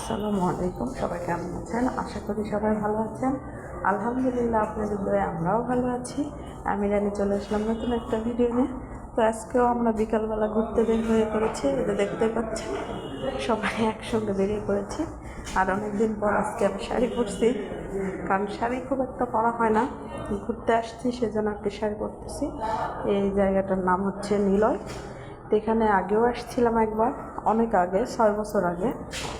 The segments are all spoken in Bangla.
আসসালামু আলাইকুম। সবাই কেমন আছেন? আশা করি সবাই ভালো আছেন। আলহামদুলিল্লাহ, আপনাদের দয়ায় আমরাও ভালো আছি। আমি রানী চলে আসলাম নতুন একটা ভিডিও নিয়ে। তো আজকেও আমরা বিকালবেলা ঘুরতে বের হয়ে পড়েছি। এটা দেখতে পাচ্ছেন, সবাই একসঙ্গে বেরিয়ে পড়েছি। আর অনেকদিন পর আজকে আমি শাড়ি পরছি, কারণ শাড়ি খুব একটা পরা হয় না। ঘুরতে আসছি সেজন্য একটি শাড়ি পরতেছি। এই জায়গাটার নাম হচ্ছে নিলয়। তো এখানে আগেও আসছিলাম একবার, অনেক আগে, 6 বছর আগে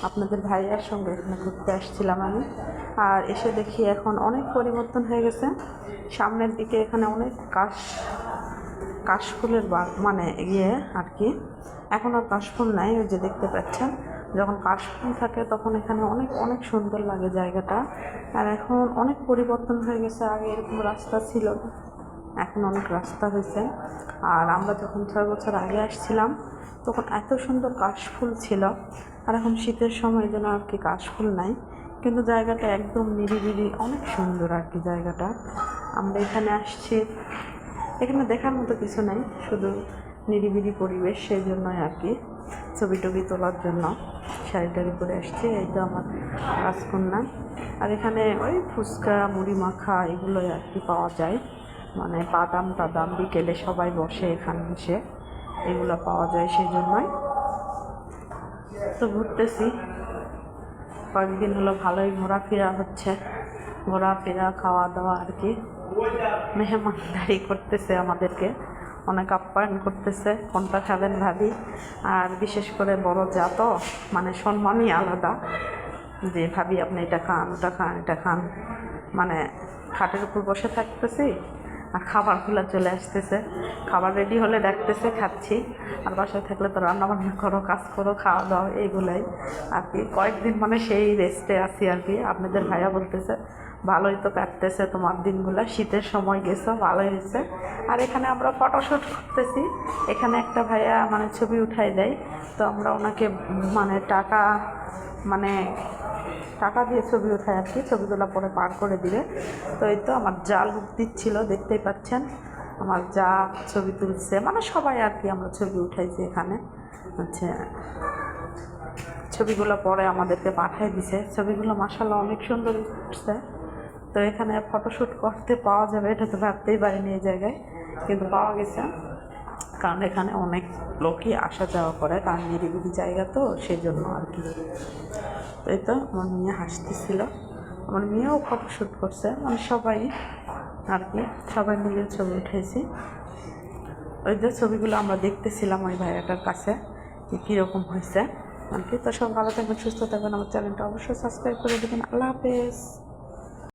আপনাদের ভাইয়ার সঙ্গে এখানে ঘুরতে আসছিলাম আমি। আর এসে দেখি এখন অনেক পরিবর্তন হয়ে গেছে। সামনের দিকে এখানে অনেক কাশফুলের বাগ, মানে আর কি। এখন আর কাশফুল নাই, ওই যে দেখতে পাচ্ছেন। যখন কাশফুল থাকে তখন এখানে অনেক অনেক সুন্দর লাগে জায়গাটা। আর এখন অনেক পরিবর্তন হয়ে গেছে, আগে এরকম রাস্তা ছিল না, এখন অনেক রাস্তা হয়েছে। আর আমরা যখন 6 বছর আগে আসছিলাম তখন এত সুন্দর কাশফুল ছিল। আর এখন শীতের সময় যেন আর কি কাশফুল নাই, কিন্তু জায়গাটা একদম নিরিবিলি, অনেক সুন্দর আর কি জায়গাটা। আমরা এখানে আসছি, এখানে দেখার মতো কিছু নাই, শুধু নিরিবিলি পরিবেশ, সেই জন্যই আর কি ছবি টবি তোলার জন্য শাড়ি টাড়ি পরে আসছি। এই তো আমার রাজকন্যা। আর এখানে ওই ফুচকা, মুড়ি মাখা এগুলোই আর কি পাওয়া যায়, মানে বাদাম টাদাম বিকেলে সবাই বসে এখানে এসে এগুলো পাওয়া যায়, সেই জন্যই তো ঘুরতেছি। কয়েকদিন হলো ভালোই ঘোরাফেরা হচ্ছে, ঘোরাফেরা খাওয়া দাওয়া আর কি। মেহমানদারি করতেছে, আমাদেরকে অনেক আপ্যায়ন করতেছে, কোনটা খাবেন ভাবি। আর বিশেষ করে বড় যা তো, মানে সম্মানই আলাদা, যে ভাবি আপনি এটা খান, ওটা খান, এটা খান। মানে খাটের উপর বসে থাকতেছি আর খাবারগুলো চলে আসতেছে, খাবার রেডি হলে ডাকতেছে, খাচ্ছি। আর বাসায় থাকলে তো রান্নাবান্না করো, কাজ করো, খাওয়া দাওয়া, এইগুলাই আর কি। কয়েকদিন মানে সেই রেস্টে আছি আর কি। আপনাদের ভাইয়া বলতেছে ভালোই তো কাটতেছে তোমার দিনগুলো, শীতের সময় গেছো, ভালোই হয়েছে। আর এখানে আমরা ফটোশ্যুট করতেছি। এখানে একটা ভাইয়া মানে ছবি উঠাই দেয়, তো আমরা ওনাকে মানে টাকা দিয়ে ছবি উঠায় আর কি, ছবিগুলো পরে পার করে দিবে। তো এই তো আমার যা লুক দিচ্ছিল, দেখতেই পাচ্ছেন আমার যা ছবি তুলছে, মানে সবাই আর কি আমরা ছবি উঠাইছি এখানে। আচ্ছা, ছবিগুলো পরে আমাদেরকে পাঠিয়ে দিছে, ছবিগুলো মাশাআল্লাহ অনেক সুন্দর উঠছে। তো এখানে ফটোশ্যুট করতে পাওয়া যাবে এটা তো ভাবতেই পারিনি এই জায়গায়, কিন্তু পাওয়া গেছে। কারণ এখানে অনেক লোকই আসা যাওয়া করে, কারণ নিরিবিলি জায়গা তো, সেই জন্য আর কি। তো এই তো আমার মেয়ে হাসতেছিল, আমার মেয়েও ফটোশ্যুট করছে, মানে সবাই আর কি, সবাই মিলে ছবি উঠেছি। ওই যে ছবিগুলো আমরা দেখতেছিলাম ওই ভাইয়াটার কাছে, কীরকম হয়েছে আর কি। তো সব ভালো থাকবেন, সুস্থ থাকবেন, আমার চ্যানেলটা অবশ্যই সাবস্ক্রাইব করে দেবেন। আল্লাহ হাফেজ।